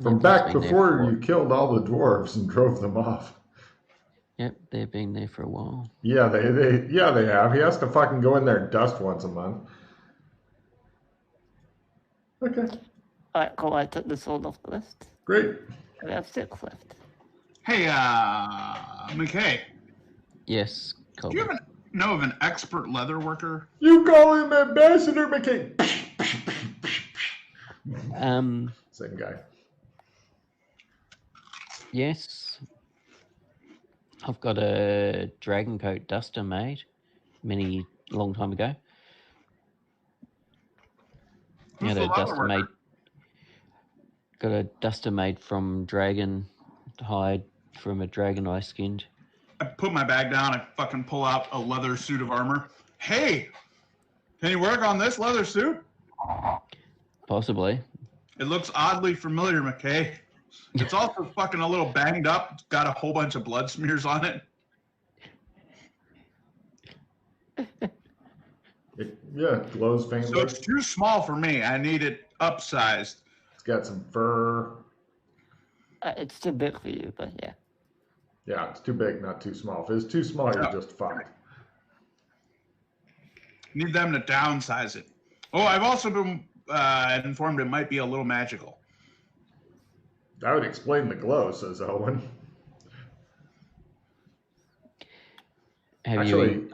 From back before you killed all the dwarves and drove them off. Yep, they've been there for a while. Yeah, they have. He has to fucking go in there and dust once a month. Okay. Alright, cool. I took this all off the list. Great. We have 6 left. Hey, McKay. Yes, Do you know of an expert leather worker? You call him Ambassador McKay. Same guy. Yes. I've got a dragon coat duster made long time ago. Who's the leather worker? Got a duster made from dragon hide from a dragon I skinned. I put my bag down, I fucking pull out a leather suit of armor. Hey, can you work on this leather suit? Possibly. It looks oddly familiar, McKay. It's also fucking a little banged up. It's got a whole bunch of blood smears on it. It glows faintly. So it's too small for me. I need it upsized. It's got some fur. It's too big for you, but yeah. Yeah, it's too big, not too small. If it's too small, you're just fucked. Need them to downsize it. Oh, I've also been informed it might be a little magical. That would explain the glow, says Owen. Actually,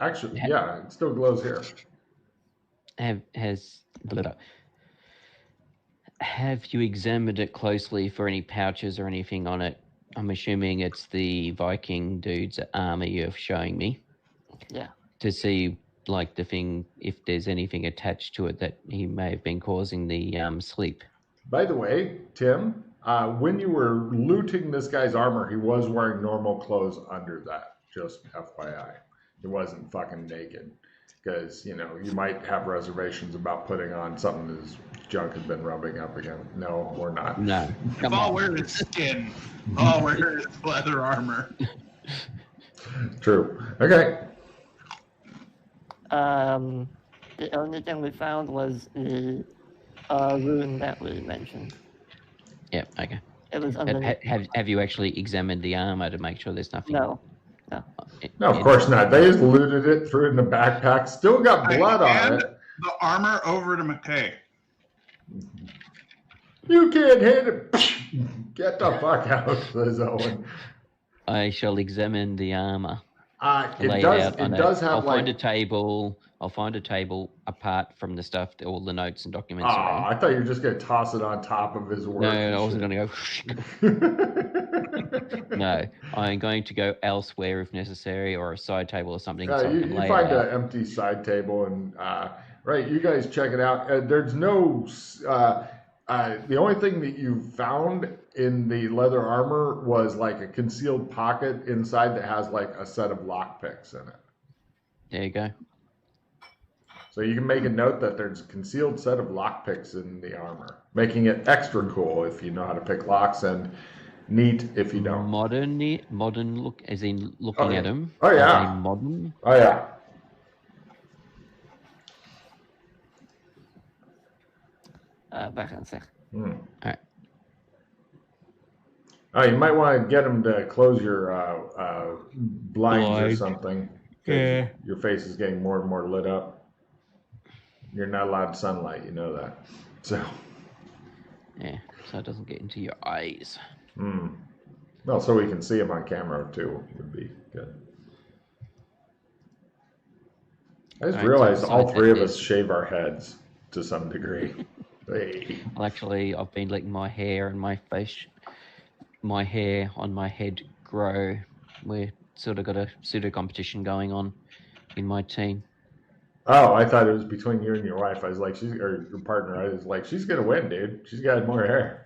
yeah, it still glows here. Have you examined it closely for any pouches or anything on it? I'm assuming it's the Viking dude's armor you're showing me. Yeah. To see, like, the thing, if there's anything attached to it that he may have been causing the sleep. By the way, Tim, when you were looting this guy's armor, he was wearing normal clothes under that. Just FYI. He wasn't fucking naked. Because, you might have reservations about putting on something his junk has been rubbing up again. No, we're not. No. If I'll wear his skin, I'll wear his leather armor. True. Okay. The only thing we found was the rune that we mentioned. Yeah, okay. It was underneath. Have you actually examined the armor to make sure there's nothing? No. No, of course not. They just looted it, threw it in the backpack. Still got blood on it. The armor over to McKay. You can't hit it. Get the fuck out, says Owen. I shall examine the armor. It does have I'll find a table. I'll find a table apart from the stuff, all the notes and documents. I thought you were just going to toss it on top of his work. No, I wasn't going to go. No, I'm going to go elsewhere if necessary, or a side table or something. So you find an empty side table, and right, you guys check it out. There's no. The only thing that you found in the leather armor was like a concealed pocket inside that has like a set of lockpicks in it. There you go. So you can make a note that there's a concealed set of lockpicks in the armor, making it extra cool if you know how to pick locks and neat if you don't. Modern look, as in looking at them. Oh yeah. Modern. Oh yeah. Back in a sec. All right. Oh, you might want to get them to close your blinds or something. Yeah. Your face is getting more and more lit up. You're not allowed sunlight, you know that. So. Yeah, so it doesn't get into your eyes. Well, so we can see them on camera too would be good. I just realized all three of us shave our heads to some degree. Hey. Well, actually, I've been letting my hair and my hair on my head grow. We're sort of got a pseudo competition going on in my team. Oh, I thought it was between you and your wife. I was like, or your partner. I was like, she's gonna win, dude. She's got more hair.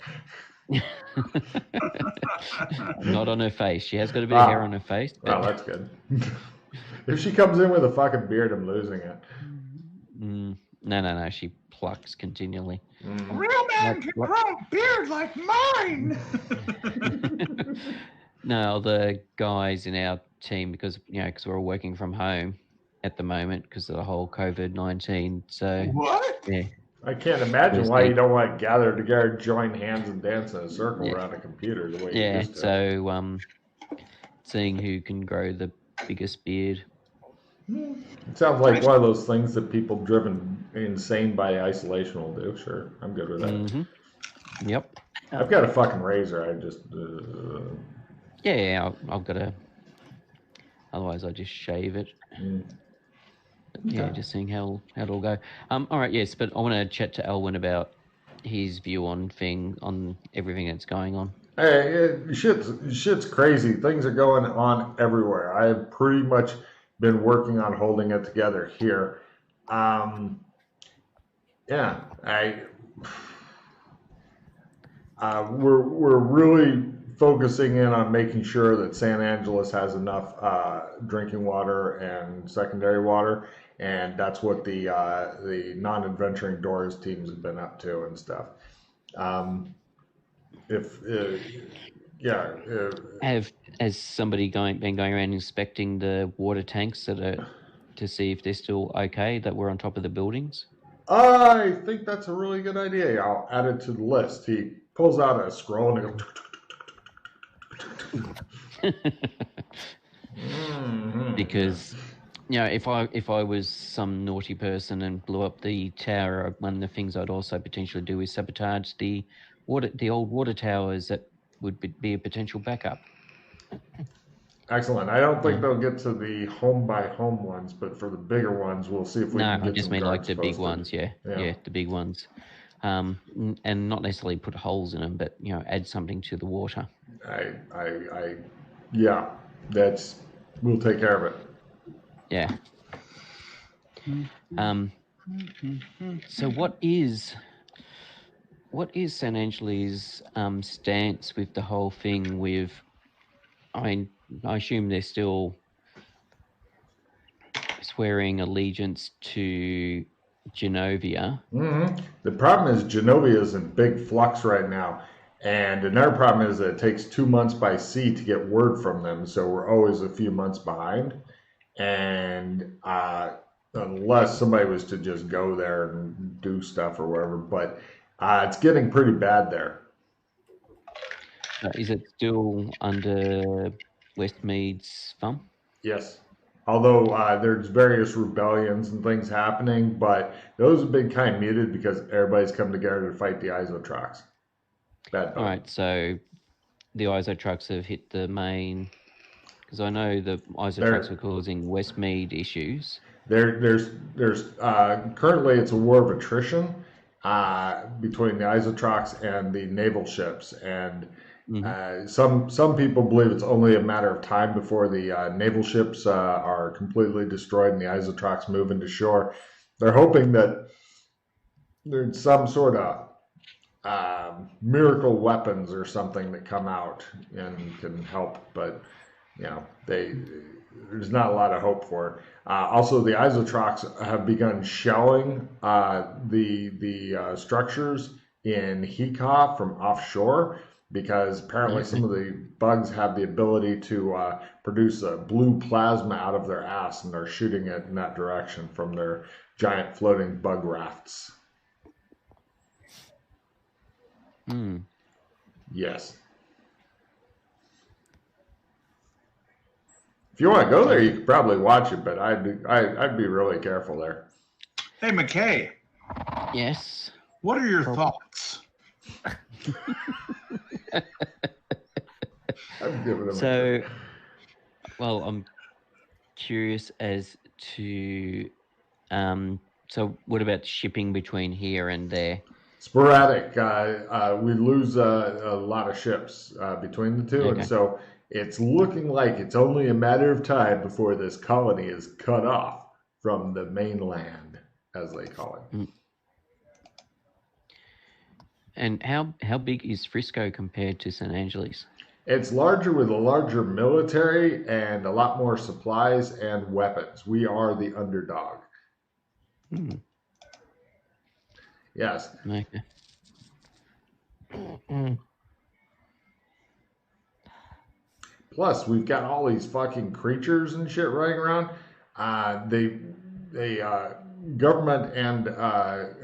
Not on her face. She has got a bit of hair on her face. Well, that's good. If she comes in with a fucking beard, I'm losing it. No. She plucks continually. A real man can grow a beard like mine. No, the guys in our team, because we're all working from home at the moment because of the whole COVID-19. So what? Yeah. I can't imagine Was why the- you don't want to gather together, join hands, and dance in a circle Yeah. around a computer the way you Yeah, used to. so seeing who can grow the biggest beard. It sounds like one of those things that people driven insane by isolation will do. Sure, I'm good with that. Mm-hmm. Yep. I've got a fucking razor. I just. Yeah, I've got to. Otherwise, I just shave it. But yeah, Okay. just seeing how it'll go. All right, yes, but I want to chat to Elwin about his view on everything that's going on. Hey, shit's crazy. Things are going on everywhere. I have pretty much been working on holding it together here. Yeah, we're really focusing in on making sure that San Angeles has enough drinking water and secondary water, and that's what the non-adventuring doors teams have been up to and stuff. Has somebody been going around inspecting the water tanks to see if they're still okay, that we're on top of the buildings? I think that's a really good idea. I'll add it to the list. He pulls out a scroll and he goes. Because, if I was some naughty person and blew up the tower, one of the things I'd also potentially do is sabotage the old water towers that would be a potential backup. Excellent. I don't think they'll get to the home by home ones, but for the bigger ones, we'll see if we can get some No, I just mean like the big posted. ones. Yeah, the big ones. And not necessarily put holes in them, but add something to the water. Yeah, we'll take care of it. Yeah. So what is San Angeles' stance with the whole thing? I assume they're still swearing allegiance to Genovia. The problem is Genovia is in big flux right now. And another problem is that it takes 2 months by sea to get word from them. So we're always a few months behind. And unless somebody was to just go there and do stuff or whatever. But it's getting pretty bad there. Is it still under Westmead's thumb? Yes. Although there's various rebellions and things happening, but those have been kind of muted because everybody's come together to fight the Isotrox. All right, so the Isotrox have hit the main, because I know the Isotrox are causing Westmead issues. There's currently it's a war of attrition between the Isotrox and the naval ships, and some people believe it's only a matter of time before the naval ships are completely destroyed and the Isotrox move into shore. They're hoping that there's some sort of miracle weapons or something that come out and can help, but there's not a lot of hope for it. Also, the Isotrox have begun shelling the structures in Hika from offshore, because apparently some of the bugs have the ability to produce a blue plasma out of their ass, and they're shooting it in that direction from their giant floating bug rafts. Yes. If you want to go there, you could probably watch it, but I'd be really careful there. Hey, McKay. Yes. What are your thoughts? I'm curious as to so what about shipping between here and there? Sporadic. We lose a lot of ships between the two, and so it's looking like it's only a matter of time before this colony is cut off from the mainland, as they call it. And how big is Frisco compared to San Angeles? It's larger with a larger military and a lot more supplies and weapons. We are the underdog. Yes. Okay. Plus, we've got all these fucking creatures and shit running around. government and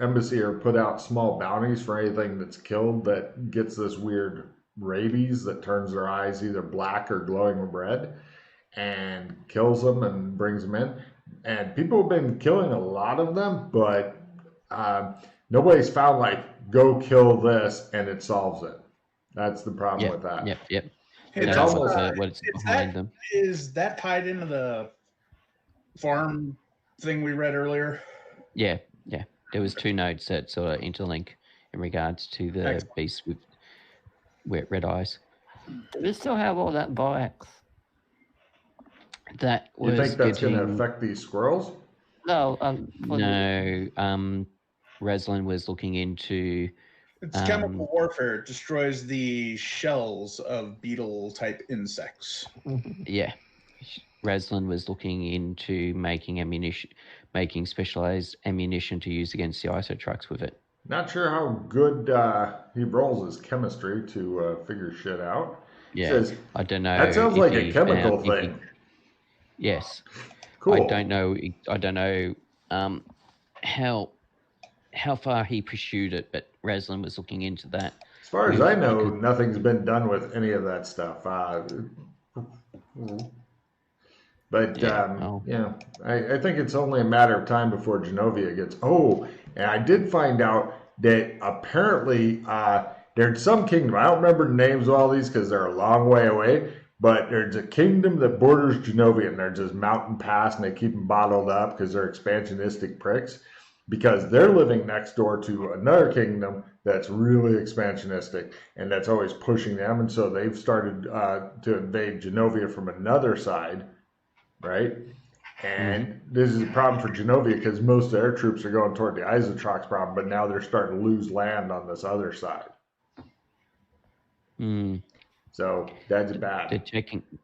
embassy are put out small bounties for anything that's killed that gets this weird rabies that turns their eyes either black or glowing red and kills them and brings them in. And people have been killing a lot of them, but nobody's found like go kill this and it solves it. That's the problem with that. Yep. It's That's almost what's behind them. Is that tied into the farm thing we read earlier? Yeah. There was 2 notes that sort of interlink in regards to the beast with red eyes. Do we still have all that borax? That was You think that's going to getting... affect these squirrels? No. No. Raslin was looking into... It's chemical warfare. It destroys the shells of beetle-type insects. Yeah. Raslin was looking into making specialized ammunition to use against the ISO trucks with it. Not sure how good he rolls his chemistry to figure shit out. Yeah, Says, I don't know. That sounds like a chemical thing. Yes. Cool. I don't know how far he pursued it, but Raslin was looking into that. As far as I know, nothing's been done with any of that stuff. But I think it's only a matter of time before Genovia gets... Oh, and I did find out that apparently there's some kingdom. I don't remember the names of all these because they're a long way away. But there's a kingdom that borders Genovia, and there's this mountain pass, and they keep them bottled up because they're expansionistic pricks. Because they're living next door to another kingdom that's really expansionistic, and that's always pushing them. And so they've started to invade Genovia from another side. Right? And this is a problem for Genovia because most of their troops are going toward the Isotrox problem, but now they're starting to lose land on this other side. So that's bad.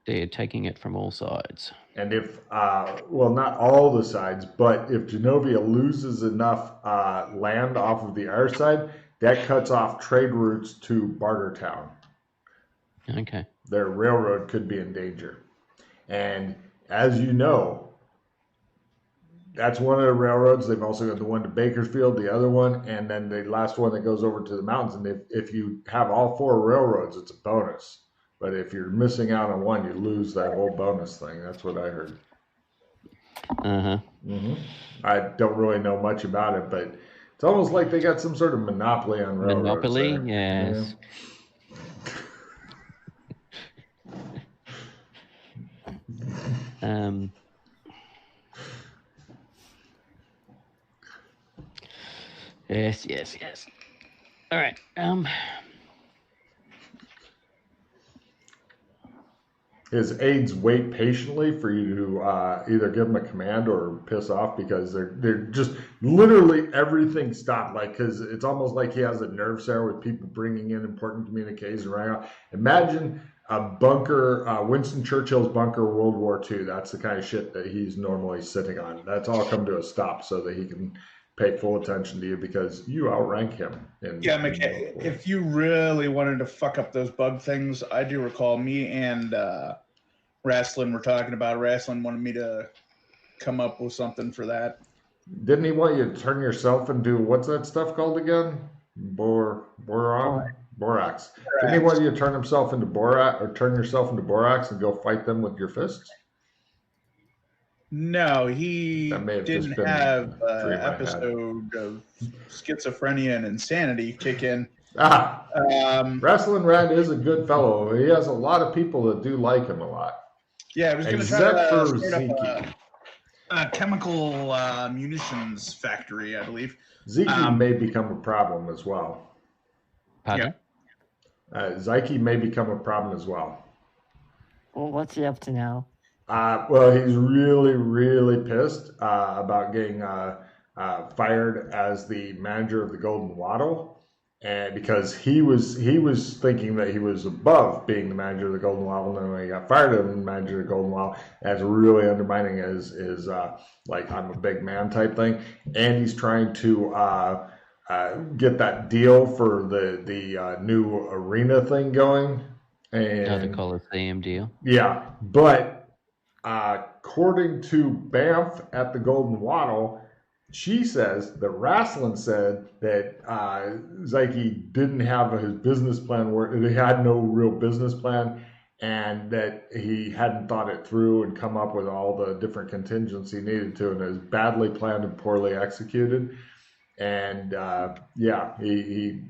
They're taking it from all sides. And if, not all the sides, but if Genovia loses enough land off of the other side, that cuts off trade routes to Bartertown. Okay. Their railroad could be in danger. And as you know, that's one of the railroads. They've also got the one to Bakersfield, the other one, and then the last one that goes over to the mountains. And if you have all 4 railroads, it's a bonus. But if you're missing out on one, you lose that whole bonus thing. That's what I heard. I don't really know much about it, but it's almost like they got some sort of monopoly on railroads. Monopoly, yes. Yes. All right. His aides wait patiently for you to either give them a command or piss off because they're just literally everything stopped. Like, because it's almost like he has a nerve center with people bringing in important communications right now. Imagine a bunker, Winston Churchill's bunker, World War II. That's the kind of shit that he's normally sitting on. That's all come to a stop so that he can pay full attention to you because you outrank him. If you really wanted to fuck up those bug things, I do recall me and Raslin were talking about. Raslin wanted me to come up with something for that. Didn't he want you to turn yourself into, what's that stuff called again? Borax. Didn't he want you to turn himself into borax, or turn yourself into borax and go fight them with your fists? No, he didn't have an episode of schizophrenia and insanity kick in. Wrestling Rat is a good fellow. He has a lot of people that do like him a lot. Yeah, I was going to try to start up a chemical munitions factory, I believe. Zeke may become a problem as well. Pardon? Zyke may become a problem as well. Well, what's he up to now? He's really, really pissed about getting fired as the manager of the Golden Wattle, and because he was thinking that he was above being the manager of the Golden Wattle, and then when he got fired as the manager of the Golden Wattle, that's really undermining his like I'm a big man type thing, and he's trying to get that deal for the new arena thing going, and the Coliseum deal. Yeah, but according to Banff at the Golden Wattle, she says that Rasslin said that Zyke didn't have his business plan, where he had no real business plan, and that he hadn't thought it through and come up with all the different contingencies he needed to, and it was badly planned and poorly executed. And yeah, he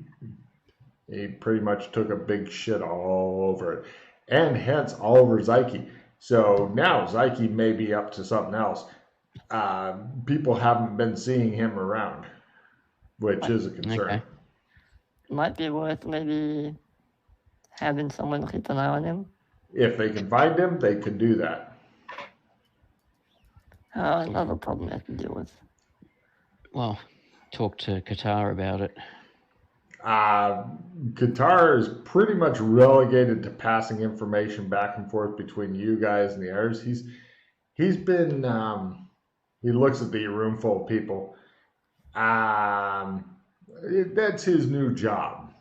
pretty much took a big shit all over it, and hence all over Zyke. So now Zyke may be up to something else. People haven't been seeing him around, which is a concern. Okay. Might be worth maybe having someone keep an eye on him. If they can find him, they could do that. Another problem I have to deal with. Well, talk to Qatar about it. Qatar is pretty much relegated to passing information back and forth between you guys and the others. He's been he looks at the room full of people. That's his new job.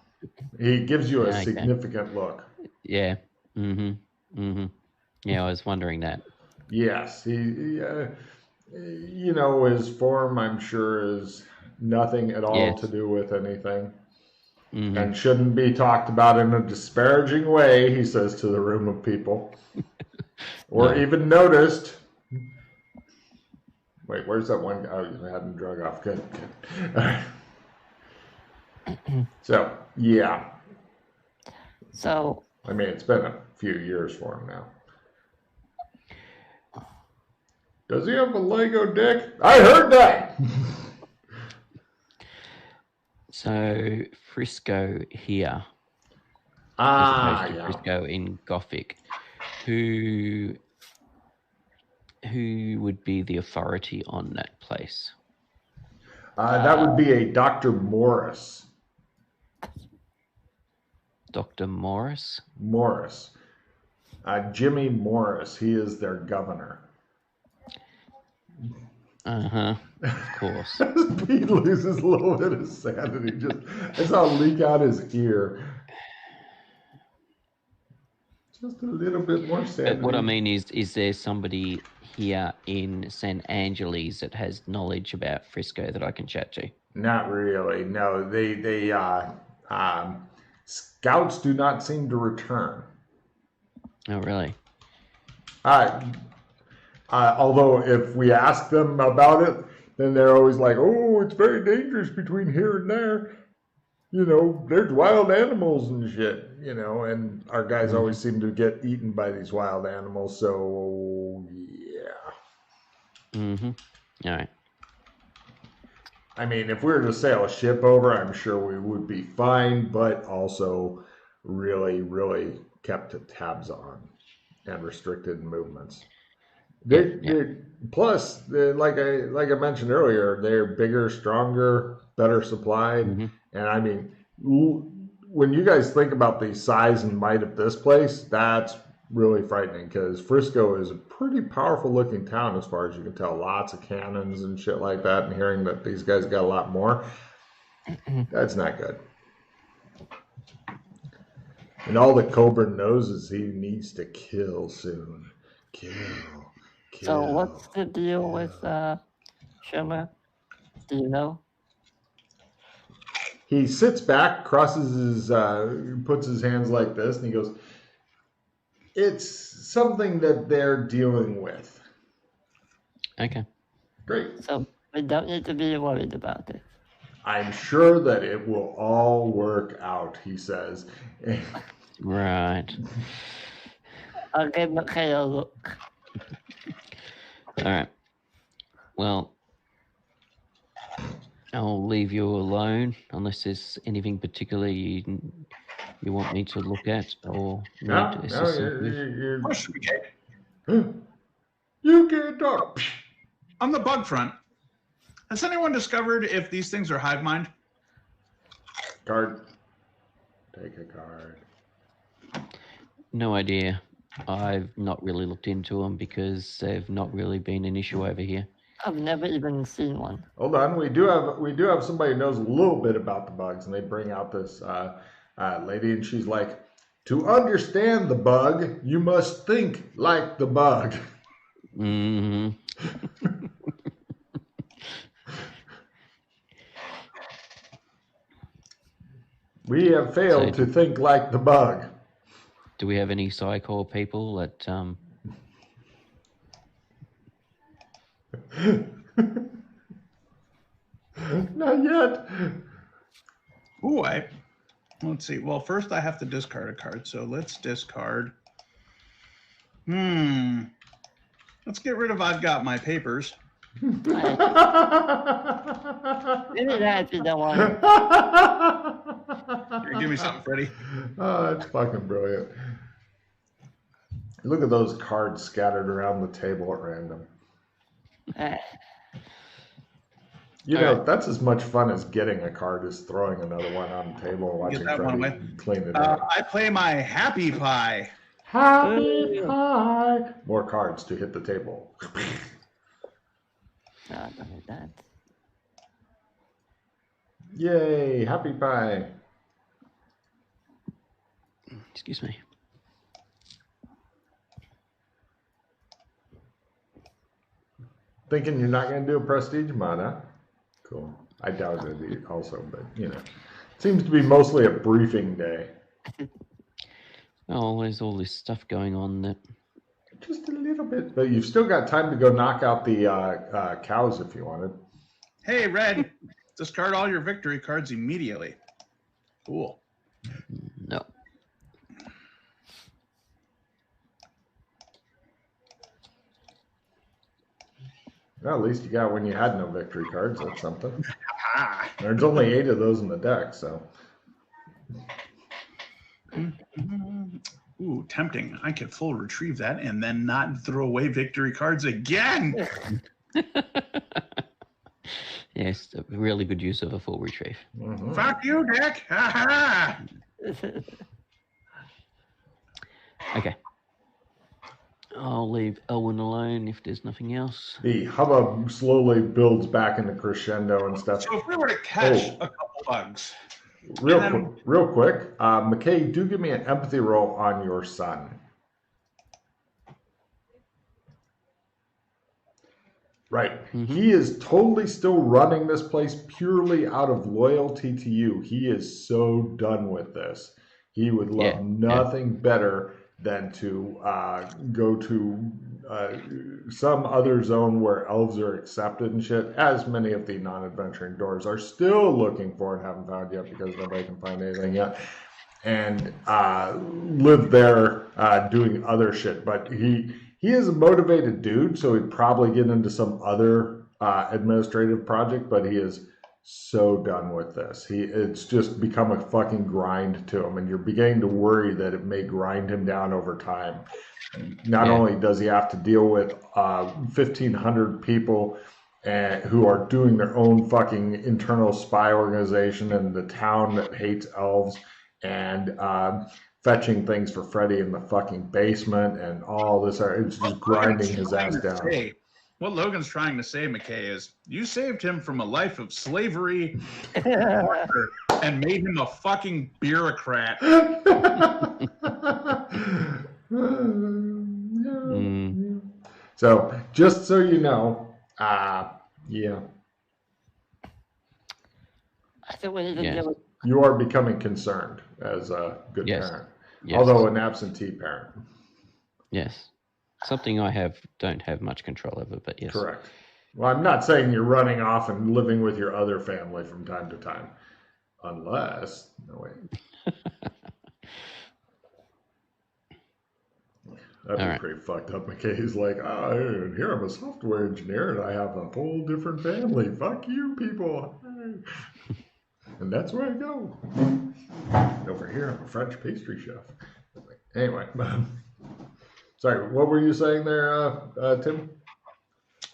He gives you a significant look. Yeah. Yeah, I was wondering that. Yes, he his form, I'm sure, is nothing at all to do with anything. And shouldn't be talked about in a disparaging way, he says to the room of people. Or even noticed. Wait, where's that one? Oh, you had him drug off. Good. So, yeah. So, I mean, it's been a few years for him now. Does he have a Lego dick? I heard that! So, Frisco here. Yeah. Frisco in Gothic. Who would be the authority on that place? That would be a Dr. Morris. Dr. Morris? Morris. Jimmy Morris. He is their governor. Of course. He loses a little bit of sanity. I saw it leak out his ear. Just a little bit more sanity. But what I mean is there somebody here in San Angeles that has knowledge about Frisco that I can chat to? Not really. No, they scouts do not seem to return. Oh, really? Although if we ask them about it, then they're always like, "Oh, it's very dangerous between here and there. There's wild animals and shit. And our guys always seem to get eaten by these wild animals. So, yeah. All right. I mean, if we were to sail a ship over, I'm sure we would be fine, but also really, really kept tabs on and restricted movements. Plus, like I mentioned earlier, they're bigger, stronger, better supplied. And I mean, when you guys think about the size and might of this place, that's really frightening, because Frisco is a pretty powerful looking town as far as you can tell. Lots of cannons and shit like that, and hearing that these guys got a lot more, that's not good. And all the Cobra knows is he needs to kill soon. Kill. So what's the deal with Shermer? Do you know? He sits back, crosses his, puts his hands like this, and he goes, "It's something that they're dealing with." Okay. Great. So we don't need to be worried about it. "I'm sure that it will all work out," he says. Right. I'll give McKay a look. All right. Well, I'll leave you alone unless there's anything particularly you want me to look at or need assistance with. Question, McKay. You can't talk. On the bug front, has anyone discovered if these things are hive mind? Card. Take a card. No idea. I've not really looked into them because they've not really been an issue over here. I've never even seen one. Hold on, we do have somebody who knows a little bit about the bugs, and they bring out this lady, and she's like, "To understand the bug, you must think like the bug." We have failed to think like the bug. Do we have any Psycore people that Not yet. Ooh, let's see. Well, first I have to discard a card, so let's discard. Let's get rid of I've got my papers. Give me that if you don't want it. Here, give me something, Freddie. Oh, that's fucking brilliant. Look at those cards scattered around the table at random. You know, that's as much fun as getting a card as throwing another one on the table and watching Freddie clean it up. I play my Happy Pie. Happy Pie. More cards to hit the table. No, I don't need that. Yay, Happy Pie. Excuse me. Thinking you're not going to do a prestige mod, huh? Cool. I doubt it also, but, you know. Seems to be mostly a briefing day. Oh, there's all this stuff going on that... Just a little bit. But you've still got time to go knock out the cows if you wanted. Hey, Red, discard all your victory cards immediately. Cool. No. Well, at least you got when you had no victory cards. That's something. There's only 8 of those in the deck, so. Ooh, tempting. I could full retrieve that and then not throw away victory cards again. Yes, a really good use of a full retrieve. Mm-hmm. Fuck you, Dick. Ha ha. Okay. I'll leave Elwyn alone if there's nothing else. The hubbub slowly builds back into crescendo and stuff. So if we were to catch a couple bugs. Real quick, McKay, do give me an empathy roll on your son. Right. Mm-hmm. He is totally still running this place purely out of loyalty to you. He is so done with this. He would love nothing better than to go to some other zone where elves are accepted and shit, as many of the non-adventuring doors are still looking for and haven't found yet because nobody can find anything yet, and live there doing other shit. But he is a motivated dude, so he'd probably get into some other administrative project, but he is so done with this. It's just become a fucking grind to him, and you're beginning to worry that it may grind him down over time. Not only does he have to deal with 1,500 people who are doing their own fucking internal spy organization in the town that hates elves, and fetching things for Freddy in the fucking basement and all this. It's just grinding his ass down. What Logan's trying to say, McKay, is you saved him from a life of slavery and made him a fucking bureaucrat. So, just so you know, yeah. I think we need to deal with. You are becoming concerned as a good parent, although an absentee parent. Yes. Something I don't have much control over, but yes. Correct. Well, I'm not saying you're running off and living with your other family from time to time. Unless, no wait. That'd be pretty fucked up. McKay's like, and here I'm a software engineer and I have a whole different family. Fuck you people. And that's where I go. Over here, I'm a French pastry chef. Anyway, sorry, what were you saying there, Tim?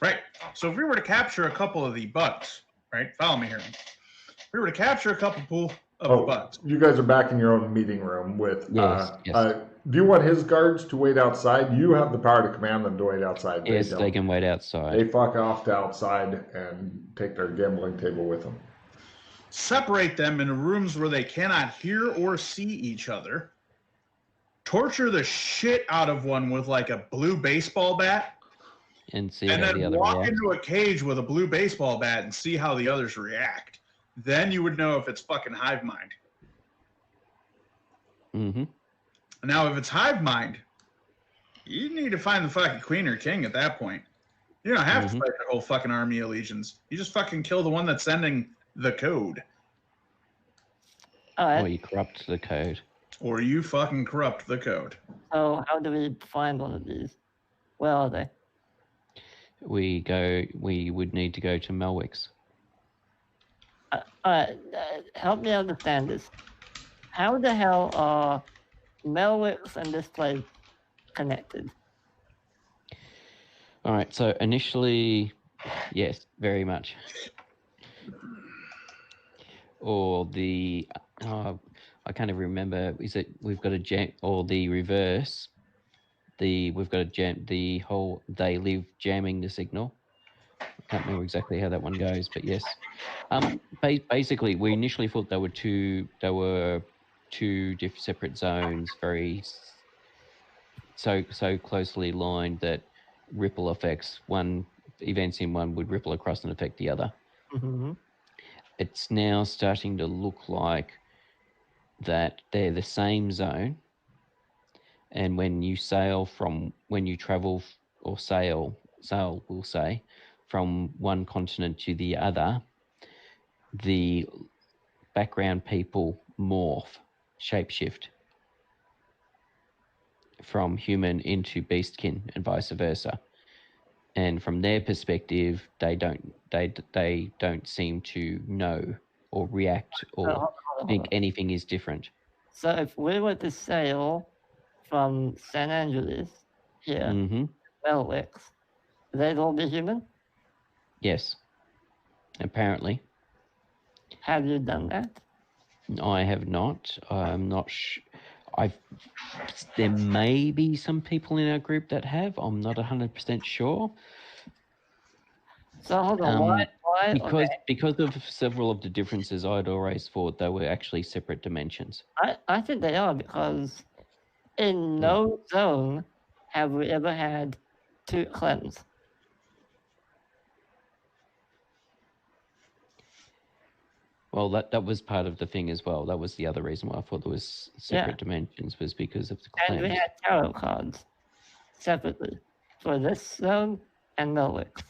Right. So if we were to capture a couple of the bugs, right? Follow me here. If we were to capture a couple of bugs. You guys are back in your own meeting room with. Yes. Do you want his guards to wait outside? You have the power to command them to wait outside. Yes, they can wait outside. They fuck off to outside and take their gambling table with them. Separate them into rooms where they cannot hear or see each other. Torture the shit out of one with like a blue baseball bat. And see and how then the other walk reacts. into a cage with a blue baseball bat and see how the others react. Then you would know if it's fucking hive mind. Mm-hmm. Now, if it's hive mind, you need to find the fucking queen or king at that point. You don't have to fight the whole fucking army of legions. You just fucking kill the one that's sending the code. All Or right. you corrupt the code. Or you fucking corrupt the code. So how do we find one of these? Where are they? We would need to go to Melwick's. All right. Help me understand this. How the hell are Melwicks and this place connected? All right, so initially, yes, very much. Or the, I can't even remember, is it, we've got a jam, or the reverse, we've got a jam, the whole, they live jamming the signal. I can't remember exactly how that one goes, but yes. Basically, we initially thought there were two separate zones, very so closely lined that ripple effects, events in one would ripple across and affect the other. Mm-hmm. It's now starting to look like that they're the same zone, and when you travel or sail, we'll say, from one continent to the other, the background people morph, shapeshift from human into beastkin and vice versa. And from their perspective, they don't seem to know or react or think anything is different. So if we were to sail from San Angeles here, Melwicks, they'd all be human? Yes, apparently. Have you done that? I have not. I'm not sure. There may be some people in our group that have. I'm not 100% sure. So hold on, why? Because of several of the differences, I'd always thought they were actually separate dimensions. I think they are, because in no zone have we ever had two clems. Well, that was part of the thing as well. That was the other reason why I thought there was separate dimensions, was because of the clans. And we had tarot cards separately for this zone and Melwicks.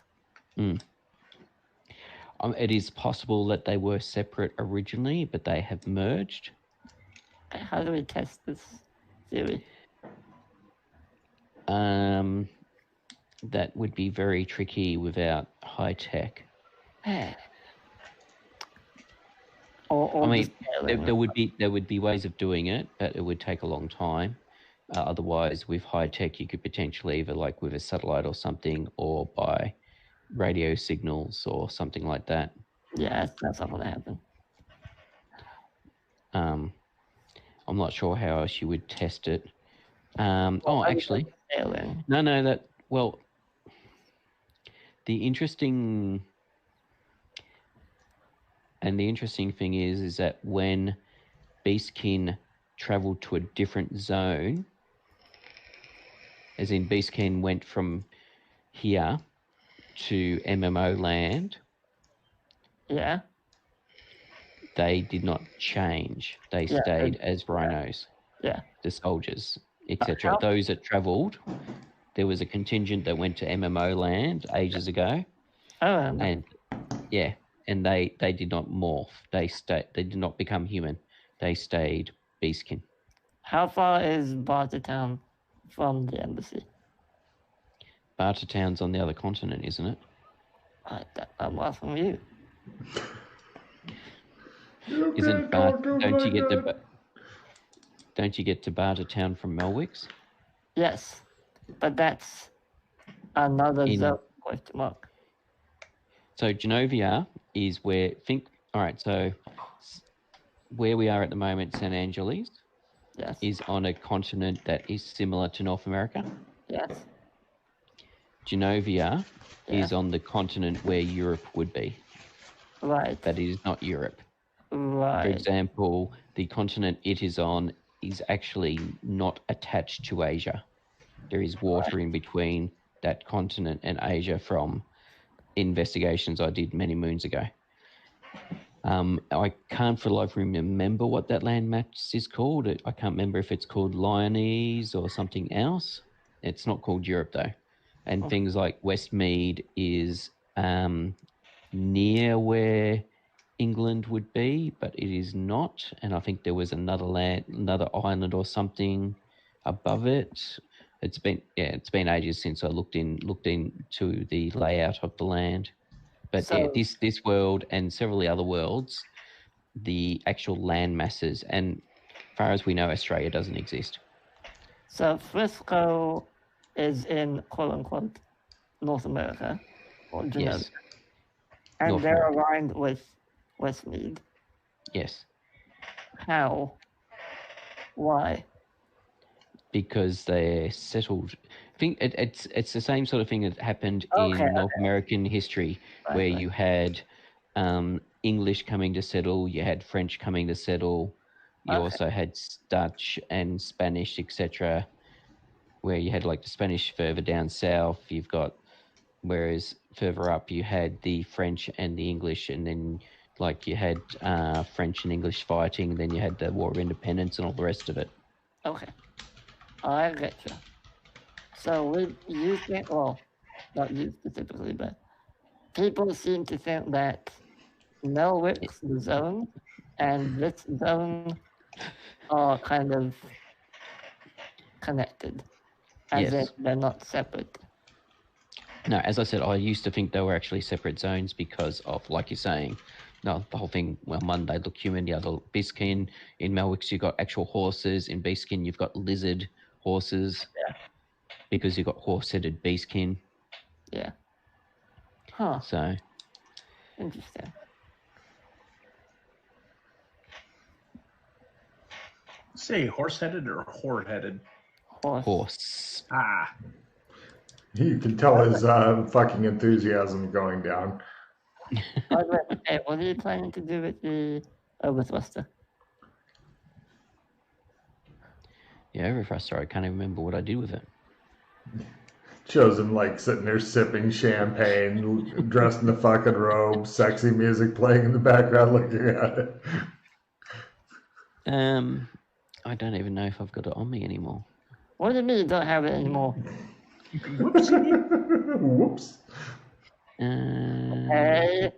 It is possible that they were separate originally, but they have merged. How do we test this theory? That would be very tricky without high tech. I mean, there would be ways of doing it, but it would take a long time. Otherwise, with high tech, you could potentially either like with a satellite or something, or by radio signals or something like that. Yeah, that's not going to happen. I'm not sure how else you would test it. Actually, no. The interesting thing is that when Beastkin traveled to a different zone, as in Beastkin went from here to MMO land, they did not change. They stayed as rhinos, the soldiers, etc. Those that travelled, there was a contingent that went to MMO land ages ago, and they did not morph. They did not become human. They stayed beastkin. How far is Bartertown from the embassy? Bartertown's on the other continent, isn't it? I'm asking you. Don't you get to Bartertown from Melwick's? Yes, but that's another zone, question mark. So Genovia is where so where we are at the moment, San Angeles, is on a continent that is similar to North America. Yes. Genovia is on the continent where Europe would be. Right. That is not Europe. Right. For example, the continent it is on is actually not attached to Asia. There is water in between that continent and Asia from investigations I did many moons ago. I can't for the life of me remember what that land mass is called. I can't remember if it's called Lyonese or something else. It's not called Europe though. And Okay. things like Westmead is near where England would be, but it is not. And I think there was another island or something above it. It's been ages since I looked into the layout of the land. But yeah, So- this world and several of the other worlds, the actual land masses, and as far as we know, Australia doesn't exist. So Frisco is in quote unquote North America or Genovia, Yes, and North they're America. aligned with Westmead. Yes, How? Why? because they're settled. I think it's the same sort of thing that happened Okay, in North American history, Right, where right. you had English coming to settle, you had French coming to settle, you Okay. also had Dutch and Spanish, etc. Where you had like the Spanish further down south, you've got, whereas further up you had the French and the English, and then like you had French and English fighting, and then you had the War of Independence and all the rest of it. Okay. I get you. So you think, well, not you specifically, but people seem to think that Melwick's zone and this zone are kind of connected, as Yes. if they're not separate. No, as I said, I used to think they were actually separate zones because of, like you're saying, no, the whole thing, well, one they look human, the other beastkin. In Melwicks, you've got actual horses. In beastkin, you've got lizard horses. Yeah. Because you've got horse-headed beastkin. Yeah. Huh. So, Interesting. Say horse-headed or whore-headed? horse. Ah, You can tell his fucking enthusiasm going down. Okay, what are you planning to do with the Overthruster? Yeah, Overthruster, I can't even remember what I did with it. Shows him like sitting there sipping champagne, dressed in a fucking robe, sexy music playing in the background, looking at it. I don't even know if I've got it on me anymore. What do you mean you don't have it anymore? Whoops. Hey.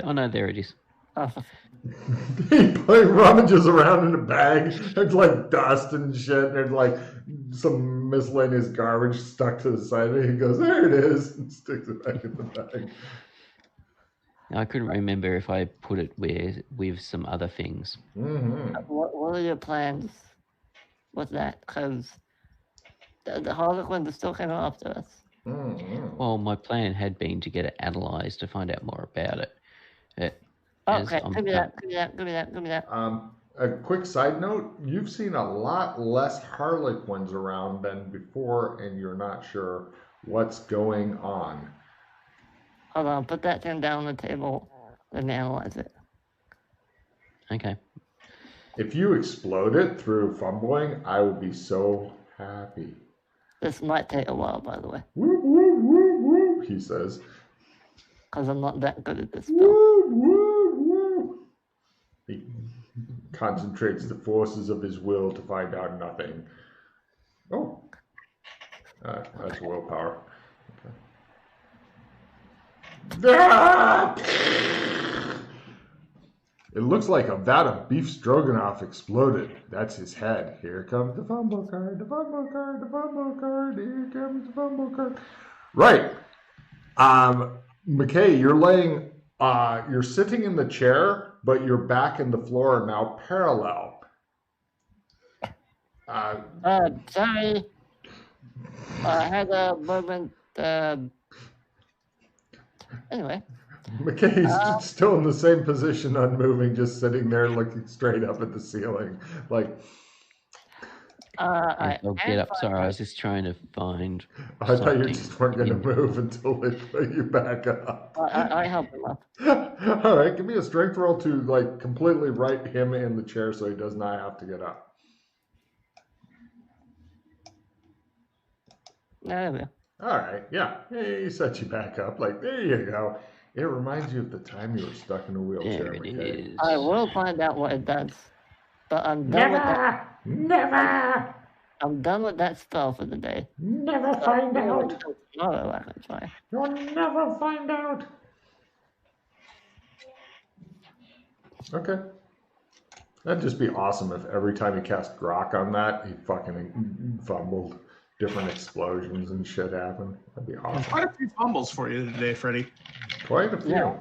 Oh no, there it is. Oh, He rummages around in a bag. There's like dust and shit. And there's like some miscellaneous garbage stuck to the side of it. He goes, there it is, and sticks it back in the bag. I couldn't remember if I put it with some other things. Mm-hmm. what are your plans with that? Because the Harlequins are still coming after us. Mm-hmm. Well, my plan had been to get it analysed to find out more about it. As Okay, I'm give me cut- that, give me that. A quick side note, you've seen a lot less Harlequins around than before, and you're not sure what's going on. Hold on, put that thing down on the table. Let me analyze it. Okay. If you explode it through fumbling, I will be so happy. This might take a while, by the way, Woo, woo, woo, woo, he says. because I'm not that good at this spell. Woo, woo, woo. He concentrates the forces of his will to find out nothing. Oh, that's willpower. Okay. Ah! It looks like a vat of beef stroganoff exploded. That's his head. Here comes the fumble card, the fumble card, the fumble card. Here comes the fumble card. Right. McKay, you're sitting in the chair, but your back and the floor are now parallel. Sorry. I had a moment. Anyway. McKay's still in the same position, unmoving, just sitting there looking straight up at the ceiling. Like, I I'll get up. Sorry, I was just trying to find. I thought you something just weren't going to in- move until they put you back up. I help him up. All right, give me a strength roll to like completely right him in the chair so he does not have to get up. There we go. All right, yeah, he set you back up. Like, there you go. It reminds you of the time you were stuck in a wheelchair, There it McKay. is. I will find out what it does. But I'm done with that. Never! I'm done with that spell for the day. Never find out! Tomorrow I can try. You'll never find out! Okay. That'd just be awesome if every time he cast Grok on that, he fucking fumbled. Different explosions and shit happen. That'd be awesome. Quite a few fumbles for you today, Freddie. Quite a few. Yeah.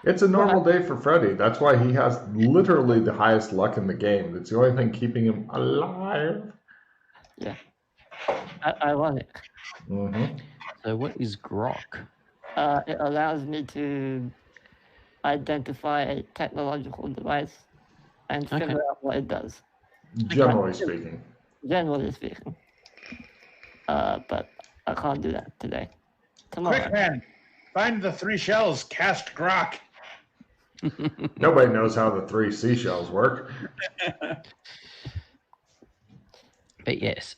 It's a normal day for Freddy. That's why he has literally the highest luck in the game. It's the only thing keeping him alive. Yeah. I want it. Mm-hmm. So what is Grok? It allows me to identify a technological device and Okay. figure out what it does. Generally speaking. Generally speaking. But I can't do that today. Tomorrow. Quick, man. Find the 3 shells. Cast Grok. Nobody knows how the 3 seashells work. But yes,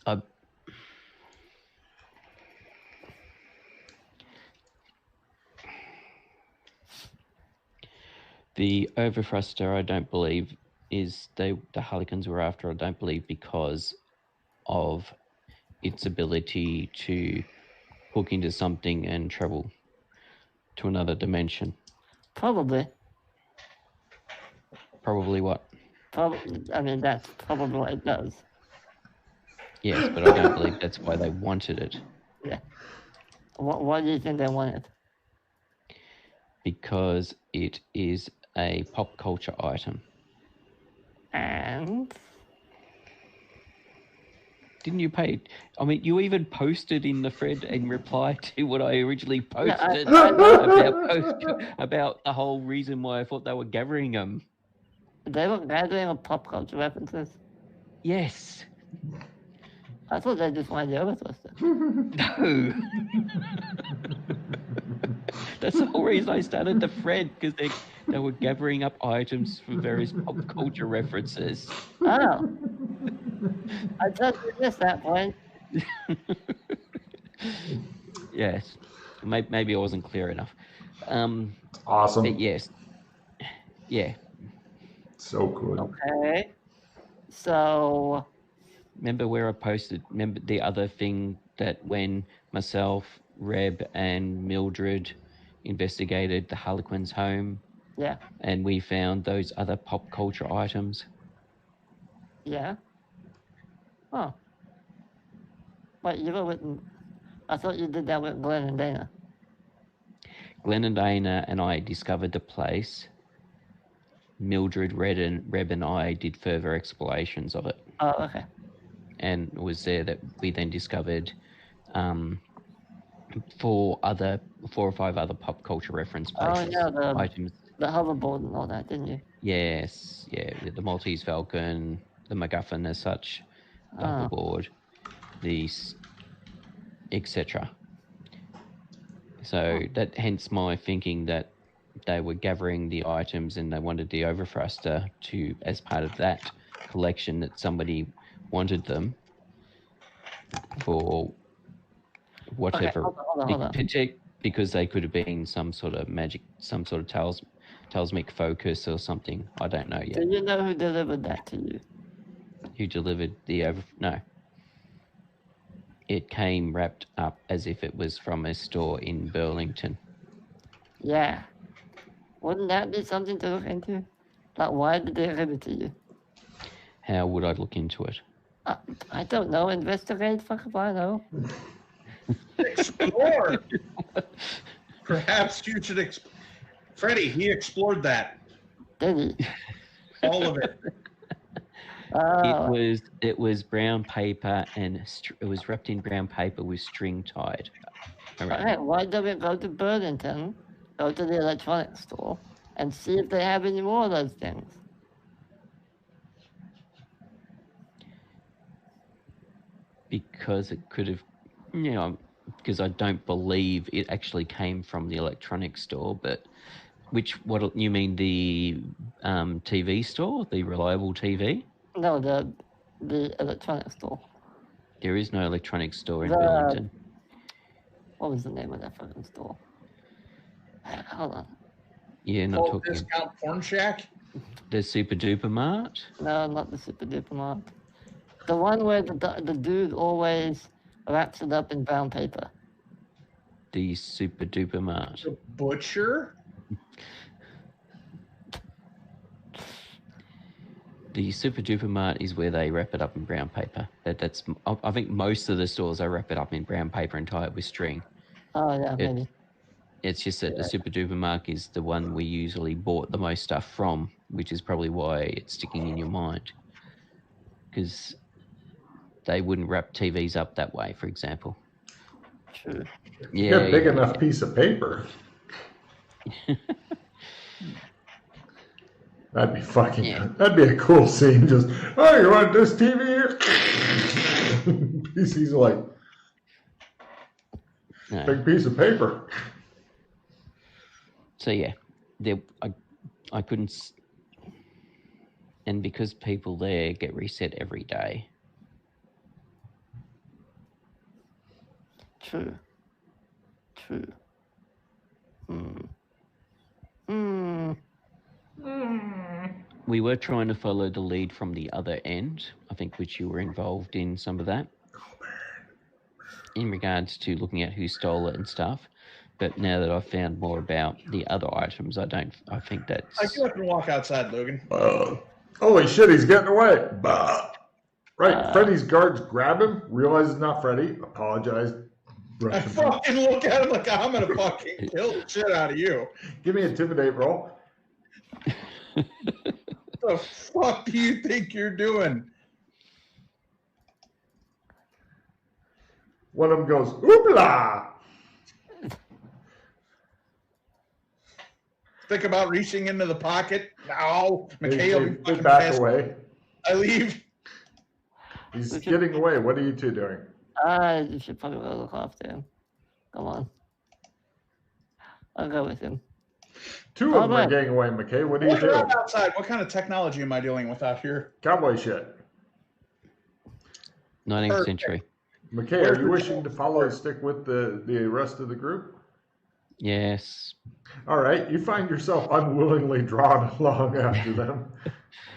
the Overthruster, I don't believe, is the Harlequins were after, I don't believe, because of its ability to hook into something and travel to another dimension. Probably. Probably what? I mean, that's probably what it does. Yes, but I don't believe that's why they wanted it. Yeah. What do you think they wanted? Because it is a pop culture item. And Didn't you pay? I mean, you even posted in the thread in reply to what I originally posted about the whole reason why I thought they were gathering them. they were gathering of pop culture references. Yes. I thought they just wanted the Overthruster. No. That's the whole reason I started the thread, because they were gathering up items for various pop culture references. Oh. I just missed that point. Yes. Maybe I wasn't clear enough. Awesome. But yes. Yeah. So good. Okay. So, Remember where I posted, remember the other thing that when myself, Reb, and Mildred investigated the Harlequin's home yeah. and we found those other pop culture items? Yeah. Oh. Wait, you were with... I thought you did that with Glenn and Dana. Glenn and Dana and I discovered the place. Mildred, Reb, and I did further explorations of it. Oh, okay. And it was there that we then discovered 4 or 5 other pop culture reference places, Oh, yeah, items. the hoverboard and all that, didn't you? Yes, yeah, the Maltese Falcon, the MacGuffin as such, the Oh. hoverboard, these, etc. So that hence my thinking that they were gathering the items and they wanted the Overthruster to, as part of that collection, that somebody wanted them for whatever. Okay, hold on. Because they could have been some sort of magic, some sort of talismanic focus or something. I don't know yet. Do you know who delivered that to you? Who delivered the No. It came wrapped up as if it was from a store in Burlington. Yeah. Wouldn't that be something to look into? Like, why did they deliver it to you? How would I look into it? I don't know. Investigate. Fuck if I know. Explore. Perhaps you should Freddie, he explored that. Did he? All of it. It was brown paper and it was wrapped in brown paper with string tied around. Okay, why don't we go to Burlington, go to the electronics store, and see if they have any more of those things? Because it could have, because I don't believe it actually came from the electronics store, but what you mean, the TV store, the Reliable TV? No, the electronics store. There is no electronics store in Burlington. What was the name of that fucking store? Hold on. Yeah, not Full talking. discount porn shack. The Super Duper Mart. No, not the Super Duper Mart. The one where the dude always wraps it up in brown paper. The Super Duper Mart. The butcher. The Super Duper Mart is where they wrap it up in brown paper. That's. I think most of the stores they wrap it up in brown paper and tie it with string. Oh, yeah, maybe. It's just that the Super Duper Mart is the one we usually bought the most stuff from, which is probably why it's sticking in your mind. Because they wouldn't wrap TVs up that way, for example. True. You get a big enough piece of paper. That'd be fucking. Yeah. That'd be a cool scene. Just, oh, you want this TV? PC's like, No. big piece of paper. So yeah, I couldn't, and because people there get reset every day. True. We were trying to follow the lead from the other end, I think, which you were involved in some of that, in regards to looking at who stole it and stuff. But now that I've found more about the other items, I think that's... I feel like I can walk outside, Logan. Holy shit, he's getting away. Right, Freddy's guards grab him, realize it's not Freddy, apologize. I fucking look at him like I'm gonna fucking kill the shit out of you. Give me a intimidate roll. What the fuck do you think you're doing? One of them goes, oopla! Think about reaching into the pocket? No. McKay, They back away. I leave. He's getting away. What are you two doing? You should probably go look after him. Come on. I'll go with him. Two of them are getting away, McKay. What do you do? Outside. What kind of technology am I dealing with out here? Cowboy shit. 19th century. McKay, are you wishing to follow and stick with the rest of the group? Yes. All right. You find yourself unwillingly drawn along after them.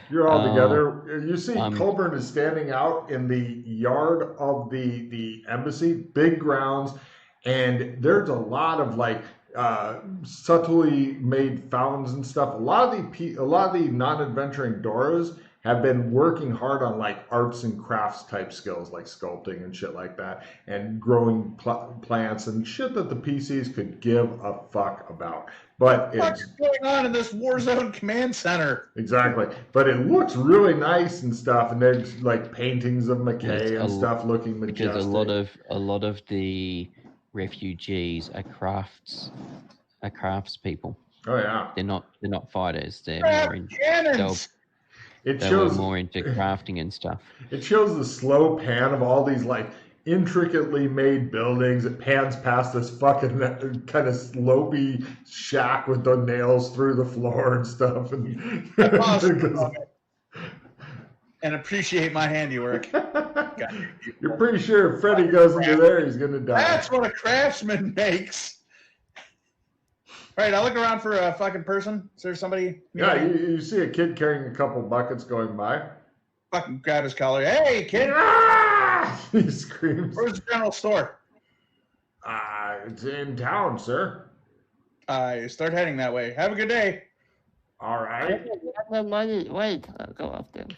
You're all together. You see Colburn is standing out in the yard of the embassy, big grounds, and there's a lot of like subtly made fountains and stuff. A lot of the non-adventuring Doros have been working hard on like arts and crafts type skills, like sculpting and shit like that, and growing plants and shit that the PCs could give a fuck about. But what's going on in this Warzone command center? Exactly. But it looks really nice and stuff, and there's like paintings of McKay and stuff looking majestic. Because a lot of the refugees are crafts people. Oh yeah. They're not fighters. They're more into crafting and stuff. It shows the slow pan of all these like intricately made buildings. It pans past this fucking kind of slopey shack with the nails through the floor and stuff. And, and appreciate my handiwork. You're pretty sure if Freddy goes into there, he's going to die. That's what a craftsman makes. All right, I'll look around for a fucking person. Is there somebody? Yeah, you see a kid carrying a couple buckets going by. Fucking grab his collar. Hey, kid! He screams. Where's the general store? It's in town, sir. Start heading that way. Have a good day. All right. No money. Wait, I'll go after him.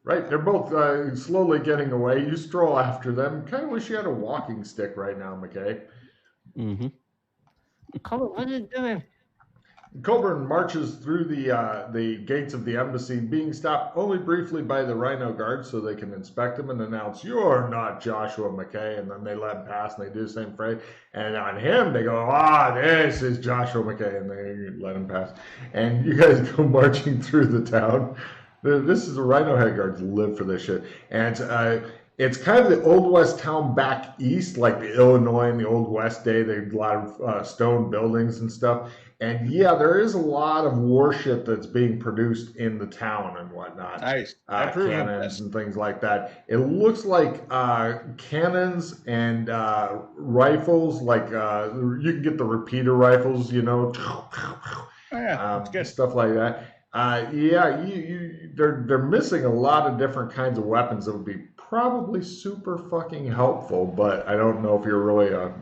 Right, they're both slowly getting away. You stroll after them. Kind of wish you had a walking stick right now, McKay. Mm-hmm. Colburn, what are you doing? Colburn marches through the gates of the embassy, being stopped only briefly by the Rhino guards so they can inspect him and announce, "You're not Joshua McKay," and then they let him pass and they do the same for Freddy. And on him, they go, "This is Joshua McKay," and they let him pass. And you guys go marching through the town. This is the Rhino head guards live for this shit. And It's kind of the Old West town back east, like the Illinois and the Old West day. They had a lot of stone buildings and stuff. And yeah, there is a lot of warship that's being produced in the town and whatnot. Nice. I approve of Cannons this. and things like that. It looks like cannons and rifles, like you can get the repeater rifles, you know. Oh yeah, that's good. Stuff like that. Yeah, they're missing a lot of different kinds of weapons that would be probably super fucking helpful, but I don't know if you're really a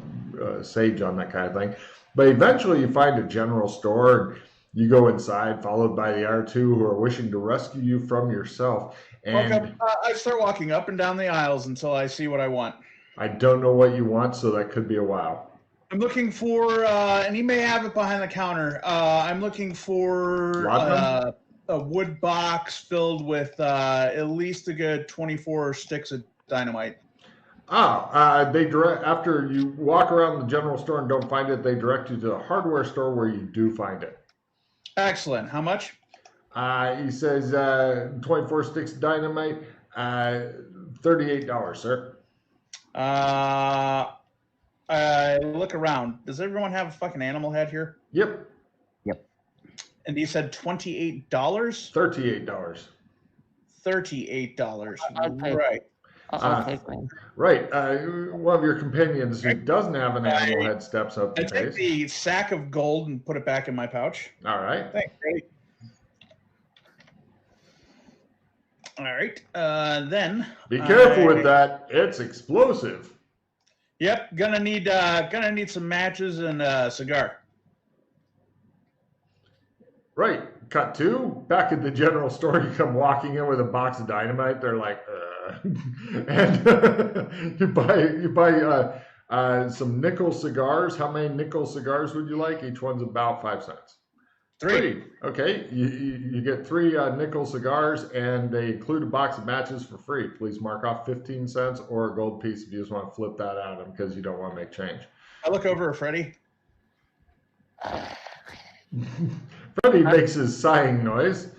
sage on that kind of thing. But eventually you find a general store and you go inside, followed by the R2 who are wishing to rescue you from yourself. And I start walking up and down the aisles until I see what I want. I don't know what you want, so that could be a while. I'm looking for, and he may have it behind the counter. I'm looking for a wood box filled with at least a good 24 sticks of dynamite. They direct after you walk around the general store and don't find it. They direct you to the hardware store where you do find it. Excellent. How much? He says 24 sticks of dynamite, $38, sir. I look around. Does everyone have a fucking animal head here? Yep. And you said $28? $38. $38. Okay. Right. I'll take one. Right. One of your companions who doesn't have an animal head steps up I and take pays. the sack of gold and put it back in my pouch. All right. Thanks. Great. All right. Then. Be careful with that. It's explosive. Yep. Gonna need some matches and a cigar. Right. Cut to back at the general store. You come walking in with a box of dynamite. They're like, and you buy some nickel cigars. How many nickel cigars would you like? Each one's about 5 cents. 3. Okay. You get 3 nickel cigars, and they include a box of matches for free. Please mark off 15 cents or a gold piece if you just want to flip that at them because you don't want to make change. I look over at Freddie. Freddie makes his sighing noise.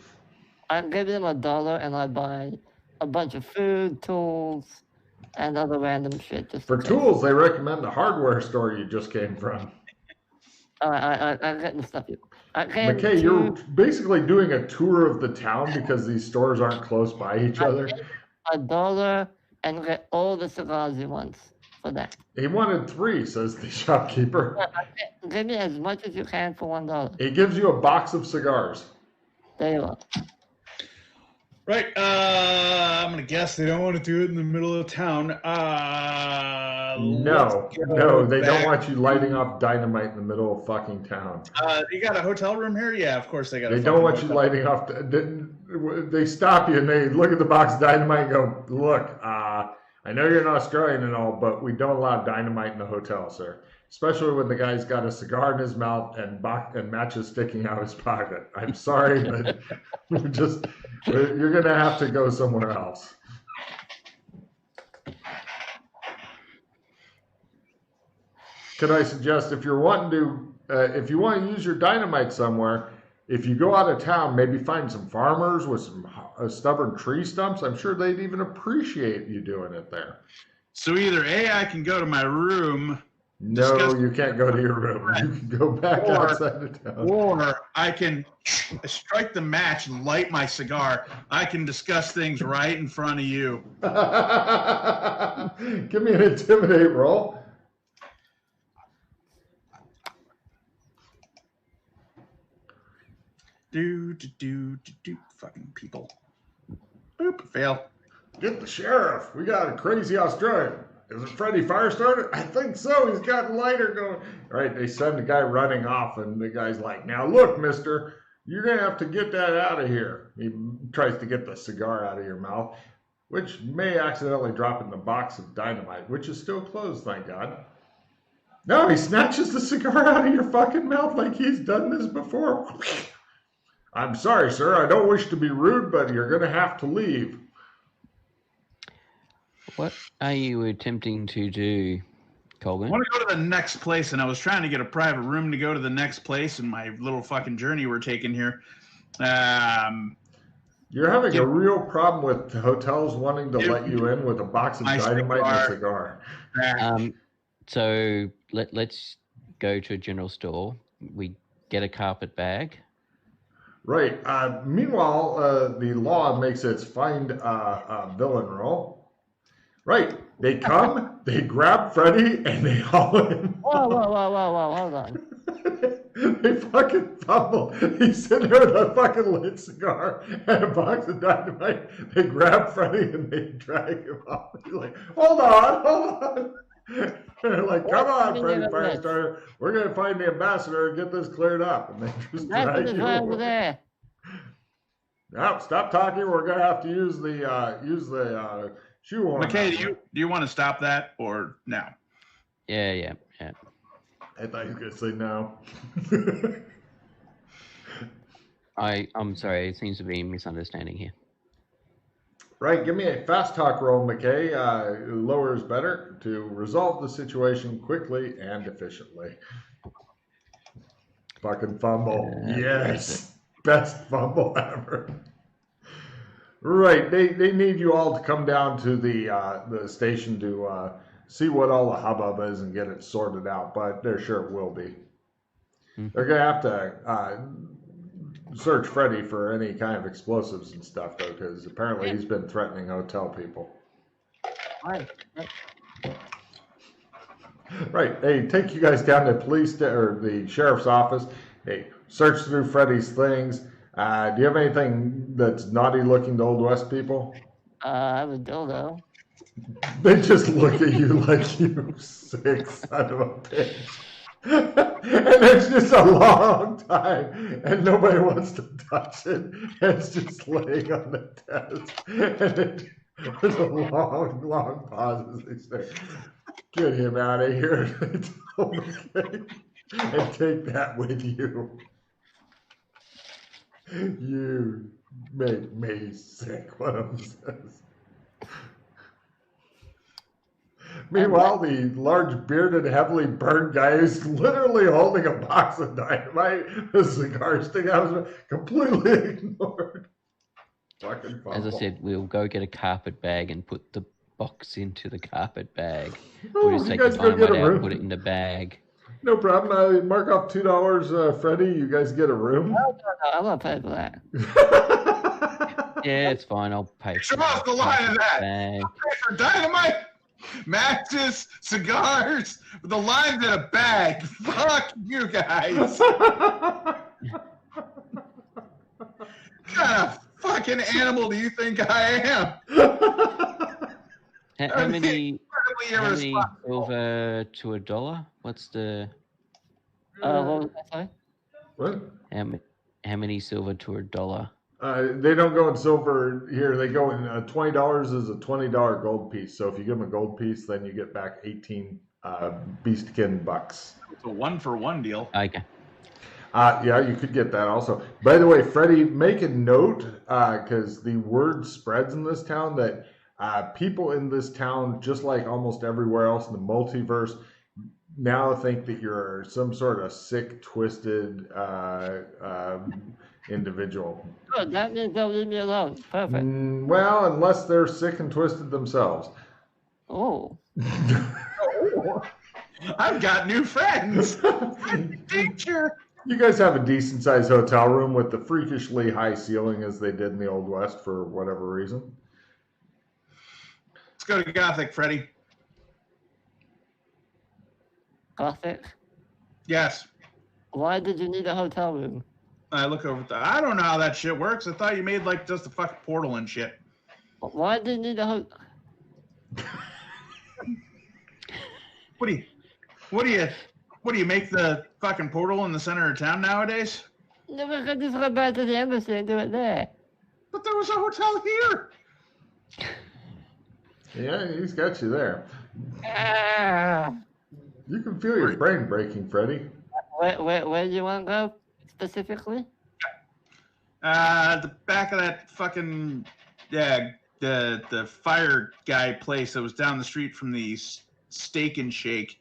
I give him $1 and I buy a bunch of food, tools, and other random shit. Just For tools, they recommend the hardware store you just came from. I get the stuff. McKay, you're basically doing a tour of the town because these stores aren't close by each other. $1 and get all the cigars he wants for that. He wanted 3, says the shopkeeper. Give me as much as you can for $1. He gives you a box of cigars. There you are. Right. I'm gonna guess they don't want to do it in the middle of town. No, they don't want you lighting off dynamite in the middle of fucking town. You got a hotel room here? Yeah, of course they got. They don't want you lighting off. They stop you and they look at the box of dynamite and go, "Look, I know you're an Australian and all, but we don't allow dynamite in the hotel, sir. Especially when the guy's got a cigar in his mouth and matches sticking out of his pocket. I'm sorry, but you're gonna have to go somewhere else." Could I suggest if you want to use your dynamite somewhere, if you go out of town, maybe find some farmers with some stubborn tree stumps. I'm sure they'd even appreciate you doing it there. So either A, I can go to my room. No, you can't go to your room. You can go back outside of town. Or I can strike the match and light my cigar. I can discuss things right in front of you. Give me an intimidate roll. Do, fucking people. Boop, fail. Get the sheriff. We got a crazy Australian. Is it Freddie Firestarter? I think so. He's got a lighter going. All right, they send the guy running off, and the guy's like, "Now look, mister, you're going to have to get that out of here." He tries to get the cigar out of your mouth, which may accidentally drop in the box of dynamite, which is still closed, thank God. No, he snatches the cigar out of your fucking mouth like he's done this before. "I'm sorry, sir. I don't wish to be rude, but you're going to have to leave." What are you attempting to do, Colgan? I want to go to the next place, and I was trying to get a private room to go to the next place in my little fucking journey we're taking here. You're having a real problem with hotels wanting to let you in with a box of dynamite and a cigar. So let's go to a general store. We get a carpet bag. Right. Meanwhile, the law makes its find villain roll. Right. They come, they grab Freddy, and they haul him. Whoa, hold on. They fucking fumble. He's sitting there with a fucking lit cigar and a box of dynamite. They grab Freddy and they drag him off. He's like, hold on. They're like, come on, Freddy Firestarter. We're going to find the ambassador and get this cleared up. And they just drag you over there. No, stop talking. We're going to have to use the shoehorn. McKay, do you want to stop that or no? Yeah. I thought he was going to say no. I'm sorry. It seems to be a misunderstanding here. Right, give me a fast talk roll, McKay. Lower is better to resolve the situation quickly and efficiently. Fucking fumble. Yes. Best fumble ever. Right, they need you all to come down to the station to see what all the hubbub is and get it sorted out, but they're sure it will be. They're going to have to search Freddy for any kind of explosives and stuff, though, because apparently he's been threatening hotel people. Right. They take you guys down to the sheriff's office. They search through Freddy's things. Do you have anything that's naughty looking to Old West people? I have a dildo. They just look at you like you sick son of a bitch. And it's just a long time, and nobody wants to touch it. It's just laying on the desk, and there's a long pause as they say, "Get him out of here!" Okay. And take that with you. You make me sick. One of them says. Meanwhile, the large bearded, heavily burned guy is literally holding a box of dynamite, a cigar stick out, completely ignored. Fucking fumble. As I said, we'll go get a carpet bag and put the box into the carpet bag. Oh, We'll just take the dynamite out and put it in the bag. No problem. Mark off $2, Freddie. You guys get a room. No, I won't pay for that. Yeah, it's fine. I'll pay for Show off the line of that. Bag. I'll pay for dynamite, matches, cigars, the lines in a bag. Fuck you guys. What kind of fucking animal do you think I am? How many silver to $1? What's the? What was that, sorry? What? How many silver to $1? They don't go in silver here. They go in $20 is a $20 gold piece. So if you give them a gold piece, then you get back 18 beastkin bucks. It's a 1-for-1 deal. Okay. Yeah, you could get that also. By the way, Freddie, make a note because the word spreads in this town that people in this town, just like almost everywhere else in the multiverse, now think that you're some sort of sick, twisted individual. Good, that means they'll leave me alone. Perfect. Well, unless they're sick and twisted themselves. Oh. I've got new friends. Teacher. You guys have a decent sized hotel room with the freakishly high ceiling as they did in the Old West for whatever reason. Let's go to Gothic, Freddy. Gothic? Yes. Why did you need a hotel room? I look over. I don't know how that shit works. I thought you made like just a fucking portal and shit. Why did you need a hotel? What do you make the fucking portal in the center of town nowadays? No, we could just go back to the embassy and do it there. But there was a hotel here. Yeah, he's got you there. Ah. You can feel your brain breaking, Freddie. Where do you want to go specifically? The back of that fucking the fire guy place that was down the street from the Steak and Shake.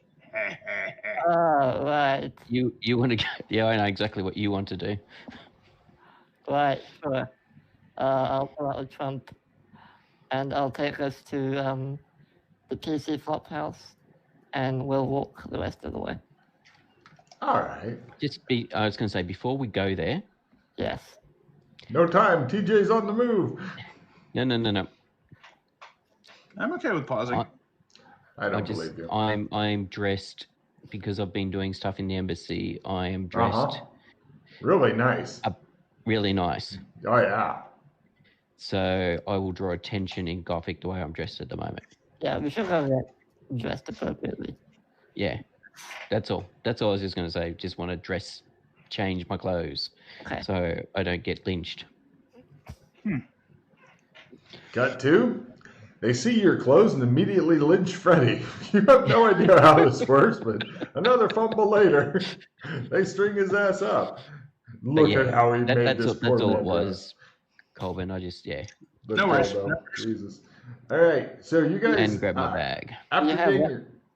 Oh, right. You want to go? Yeah, I know exactly what you want to do. Right, sure. I'll pull out a trump, and I'll take us to the PC flop house, and we'll walk the rest of the way. All right. I was going to say, before we go there, Yes. No time. TJ's on the move. no. I'm okay with pausing. I don't believe you. I'm dressed because I've been doing stuff in the embassy. I am dressed Really nice. really nice. Oh, yeah. So I will draw attention in Gothic the way I'm dressed at the moment. Yeah, we should have that dressed appropriately. Yeah, that's all. That's all I was just going to say. Just want to change my clothes Okay. so I don't get lynched. Cut two. They see your clothes and immediately lynch Freddy. You have no idea how this works, but another fumble later, they string his ass up. Look at how he made this poor That's all man it was, Colvin. I just, No worries. Jesus. All right, so you guys... And grab my bag.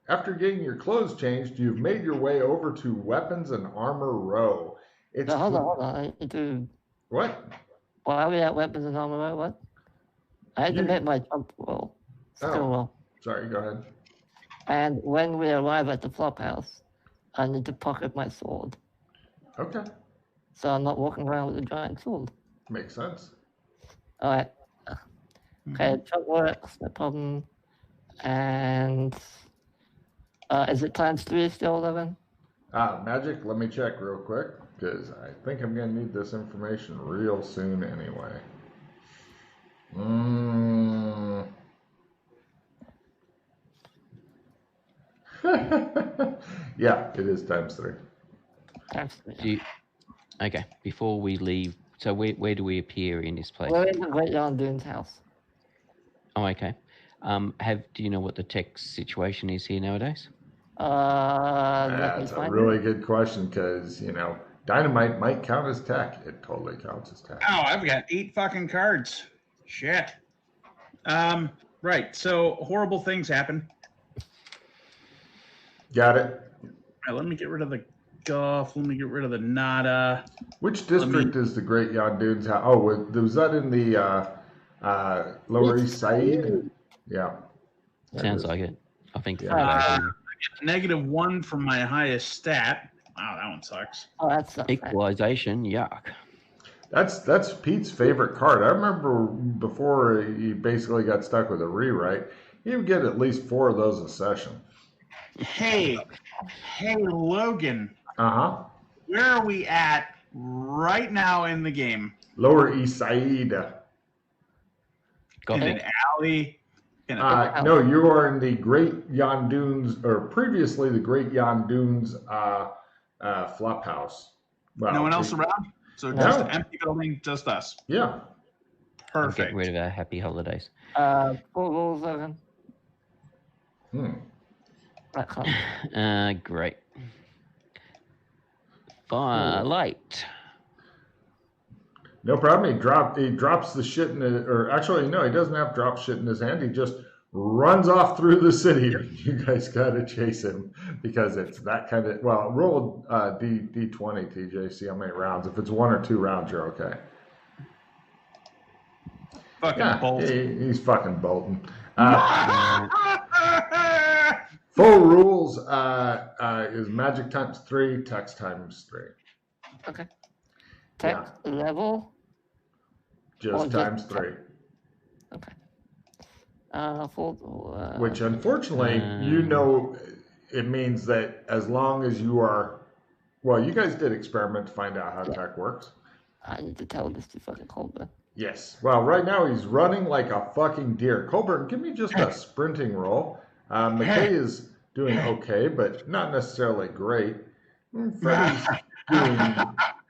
After getting your clothes changed, you've made your way over to Weapons and Armor Row. No, hold on. I need to... What? Why are we at Weapons and Armor Row? What? I had to make my jump roll. Skill roll. Sorry, go ahead. And when we arrive at the flop house, I need to pocket my sword. Okay. So I'm not walking around with a giant sword. Makes sense. All right. Okay, jump works, no problem. And is it times 3 still, 11? Magic, let me check real quick, because I think I'm going to need this information real soon anyway. Yeah, it is times 3. Times 3. Okay, before we leave, so where do we appear in this place? We're in the Great Yarndoon's house. Oh, okay. Do you know what the tech situation is here nowadays? That's a really good question, because, dynamite might count as tech. It totally counts as tech. Oh, I've got 8 fucking cards. Shit. Right, so horrible things happen. Got it. All right, let me get rid of the Guff. Let me get rid of the Nada. Which district is the Great Yarndoon's house? Oh, was that in the Lower East Side? Yeah. Sounds like it. I think. I get -1 from my highest stat. Wow, that one sucks. Oh, that's equalization. Yuck. That's Pete's favorite card. I remember before he basically got stuck with a rewrite, he would get at least 4 of those a session. Hey, Logan. Where are we at right now in the game? Lower East Side. In an alley. No, you are in the Great Yarndoon's, or previously the Great Yarndoon's flop house. Well, no one else around? So just an empty building, just us. Yeah. Perfect. Get rid of our happy holidays. 4 rolls, 11. Great. Light. No problem. He drops the shit in it, or actually, no, he doesn't have drop shit in his hand. He just runs off through the city. You guys got to chase him because it's that kind of. Well, roll D20, TJ. See how many rounds. If it's 1 or 2 rounds, you're okay. Fucking bolt. He's fucking bolting. Full rules is magic times 3, text times 3. Okay. Text level? Just times 3. Okay. Which unfortunately, it means that as long as you are, well, you guys did experiment to find out how tech works. I need to tell this to fucking Colburn. Yes. Well, right now he's running like a fucking deer. Colburn, give me just a sprinting roll. McKay is doing okay, but not necessarily great. Freddy's doing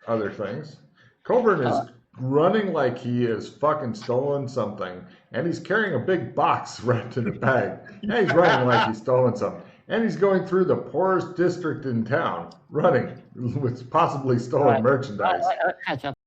other things. Colburn is running like he has fucking stolen something, and he's carrying a big box wrapped in a bag. And he's running like he's stolen something. And he's going through the poorest district in town, running with possibly stolen merchandise. Catch up.